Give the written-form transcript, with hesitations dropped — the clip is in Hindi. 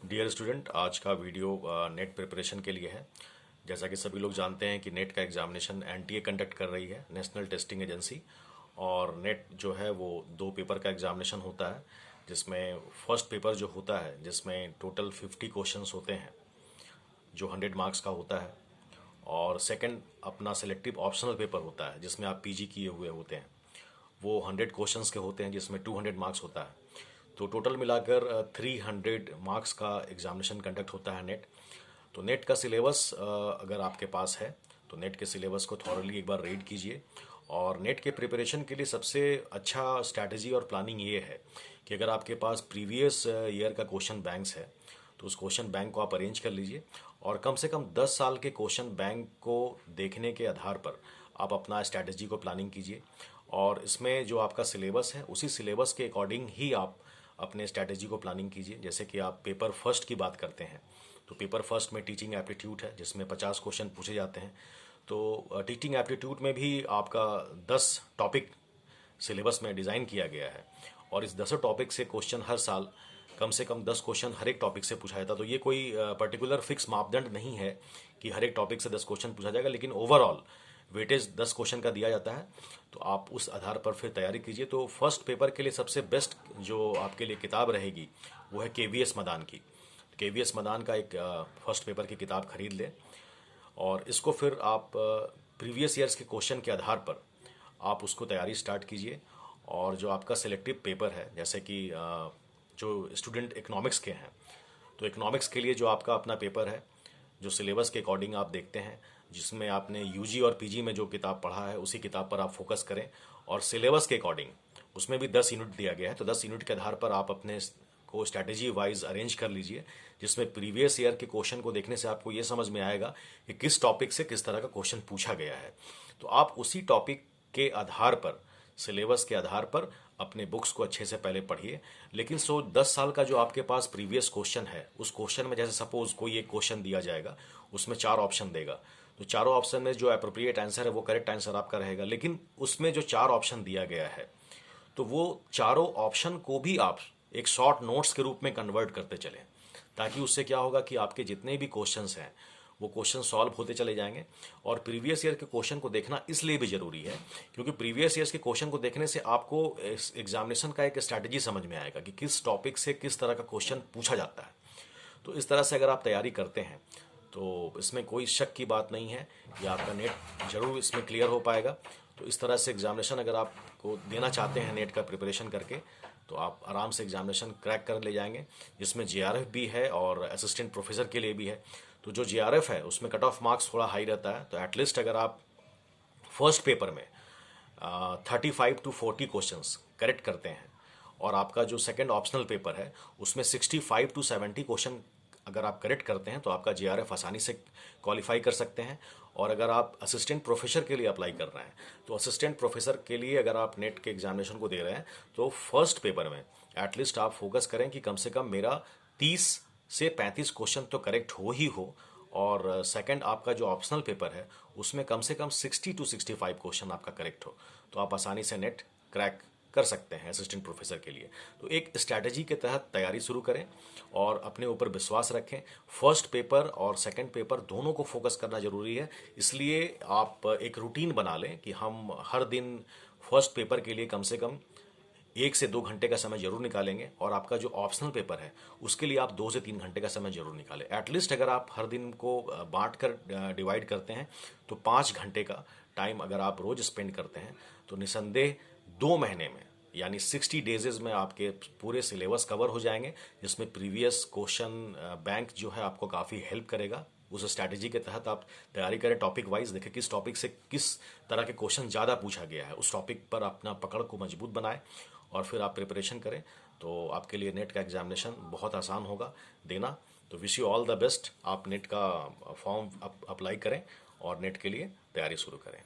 डियर स्टूडेंट, आज का वीडियो नेट प्रिपरेशन के लिए है। जैसा कि सभी लोग जानते हैं कि नेट का एग्जामिनेशन एनटीए कंडक्ट कर रही है, नेशनल टेस्टिंग एजेंसी। और नेट जो है वो 2 पेपर का एग्जामिनेशन होता है, जिसमें फर्स्ट पेपर जो होता है जिसमें टोटल 50 क्वेश्चंस होते हैं जो 100 मार्क्स का होता है। और सेकंड अपना सिलेक्टिव ऑप्शनल पेपर होता है जिसमें आप पीजी किए हुए होते हैं, वो 100 क्वेश्चंस के होते हैं जिसमें 200 मार्क्स होता है। तो टोटल मिलाकर 300 मार्क्स का एग्जामिनेशन कंडक्ट होता है नेट। तो नेट का सिलेबस अगर आपके पास है तो नेट के सिलेबस को थॉरली एक बार रीड कीजिए। और नेट के प्रिपरेशन के लिए सबसे अच्छा स्ट्रैटेजी और प्लानिंग ये है कि अगर आपके पास प्रीवियस ईयर का क्वेश्चन बैंक्स है तो उस क्वेश्चन बैंक को आप अरेंज कर लीजिए। और कम से कम 10 साल के क्वेश्चन बैंक को देखने के आधार पर आप अपना स्ट्रैटेजी को प्लानिंग कीजिए। और इसमें जो आपका सिलेबस है उसी सिलेबस के अकॉर्डिंग ही आप अपने स्ट्रैटेजी को प्लानिंग कीजिए। जैसे कि आप पेपर फर्स्ट की बात करते हैं तो पेपर फर्स्ट में टीचिंग एप्टीट्यूड है जिसमें 50 क्वेश्चन पूछे जाते हैं। तो टीचिंग एप्टीट्यूड में भी आपका 10 टॉपिक सिलेबस में डिज़ाइन किया गया है। और इस 10 टॉपिक से क्वेश्चन हर साल कम से कम 10 क्वेश्चन हर एक टॉपिक से पूछा जाता है। तो ये कोई पर्टिकुलर फिक्स मापदंड नहीं है कि हर एक टॉपिक से 10 क्वेश्चन पूछा जाएगा, लेकिन ओवरऑल वेटेज 10 क्वेश्चन का दिया जाता है। तो आप उस आधार पर फिर तैयारी कीजिए। तो फर्स्ट पेपर के लिए सबसे बेस्ट जो आपके लिए किताब रहेगी वो है केवीएस मदान की। केवीएस मदान का एक फर्स्ट पेपर की किताब खरीद लें और इसको फिर आप प्रीवियस ईयर्स के क्वेश्चन के आधार पर आप उसको तैयारी स्टार्ट कीजिए। और जो आपका सिलेक्टिव पेपर है, जैसे कि जो स्टूडेंट इकोनॉमिक्स के हैं, तो इकोनॉमिक्स के लिए जो आपका अपना पेपर है जो सिलेबस के अकॉर्डिंग आप देखते हैं, जिसमें आपने यूजी और पीजी में जो किताब पढ़ा है उसी किताब पर आप फोकस करें। और सिलेबस के अकॉर्डिंग उसमें भी 10 यूनिट दिया गया है, तो 10 यूनिट के आधार पर आप अपने को स्ट्रैटेजी वाइज अरेंज कर लीजिए, जिसमें प्रीवियस ईयर के क्वेश्चन को देखने से आपको ये समझ में आएगा कि किस टॉपिक से किस तरह का क्वेश्चन पूछा गया है। तो आप उसी टॉपिक के आधार पर, सिलेबस के आधार पर अपने बुक्स को अच्छे से पहले पढ़िए। लेकिन 10 साल का जो आपके पास प्रीवियस क्वेश्चन है उस क्वेश्चन में जैसे सपोज कोई एक क्वेश्चन दिया जाएगा, उसमें 4 ऑप्शन देगा, तो चारों ऑप्शन में जो अप्रोप्रिएट आंसर है वो करेक्ट आंसर आपका रहेगा। लेकिन उसमें जो 4 ऑप्शन दिया गया है तो वो चारों ऑप्शन को भी आप एक शॉर्ट नोट्स के रूप में कन्वर्ट करते चलें, ताकि उससे क्या होगा कि आपके जितने भी क्वेश्चंस हैं वो क्वेश्चन सॉल्व होते चले जाएंगे। और प्रीवियस ईयर के क्वेश्चन को देखना इसलिए भी जरूरी है क्योंकि प्रीवियस ईयर्स के क्वेश्चन को देखने से आपको एग्जामिनेशन का एक स्ट्रैटेजी समझ में आएगा कि किस टॉपिक से किस तरह का क्वेश्चन पूछा जाता है। तो इस तरह से अगर आप तैयारी करते हैं तो इसमें कोई शक की बात नहीं है कि आपका नेट जरूर इसमें क्लियर हो पाएगा। तो इस तरह से एग्जामिनेशन अगर आपको देना चाहते हैं नेट का प्रिपरेशन करके, तो आप आराम से एग्जामिनेशन क्रैक कर ले जाएंगे, जिसमें जेआरएफ भी है और असिस्टेंट प्रोफेसर के लिए भी है। तो जो जेआरएफ है उसमें कट ऑफ मार्क्स थोड़ा हाई रहता है, तो एटलीस्ट अगर आप फर्स्ट पेपर में 35 to 40 क्वेश्चंस करेक्ट करते हैं और आपका जो सेकंड ऑप्शनल पेपर है उसमें 65 to 70 क्वेश्चन अगर आप करेक्ट करते हैं तो आपका जेआरएफ आसानी से क्वालिफाई कर सकते हैं। और अगर आप असिस्टेंट प्रोफेसर के लिए अप्लाई कर रहे हैं तो असिस्टेंट प्रोफेसर के लिए अगर आप नेट के एग्जामिनेशन को दे रहे हैं तो फर्स्ट पेपर में एटलीस्ट आप फोकस करें कि कम से कम मेरा 30 से 35 क्वेश्चन तो करेक्ट हो ही हो। और सेकंड आपका जो ऑप्शनल पेपर है उसमें कम से कम 60 to 65 क्वेश्चन आपका करेक्ट हो, तो आप आसानी से नेट क्रैक कर सकते हैं असिस्टेंट प्रोफेसर के लिए। तो एक स्ट्रैटेजी के तहत तैयारी शुरू करें और अपने ऊपर विश्वास रखें। फर्स्ट पेपर और सेकंड पेपर दोनों को फोकस करना जरूरी है, इसलिए आप एक रूटीन बना लें कि हम हर दिन फर्स्ट पेपर के लिए कम से कम 1 से 2 घंटे का समय जरूर निकालेंगे। और आपका जो ऑप्शनल पेपर है उसके लिए आप 2 से 3 घंटे का समय जरूर निकालें। एटलीस्ट अगर आप हर दिन को बांट कर डिवाइड करते हैं तो 5 घंटे का टाइम अगर आप रोज स्पेंड करते हैं तो निसंदेह 2 महीने में यानी 60 डेजेज में आपके पूरे सिलेबस कवर हो जाएंगे, जिसमें प्रीवियस क्वेश्चन बैंक जो है आपको काफ़ी हेल्प करेगा। उस स्ट्रैटेजी के तहत आप तैयारी करें, टॉपिक वाइज देखें किस टॉपिक से किस तरह के क्वेश्चन ज़्यादा पूछा गया है, उस टॉपिक पर अपना पकड़ को मजबूत बनाएं और फिर आप प्रिपरेशन करें। तो आपके लिए नेट का एग्जामिनेशन बहुत आसान होगा देना। तो wish you all the best. आप नेट का फॉर्म अप्लाई करें और नेट के लिए तैयारी शुरू करें।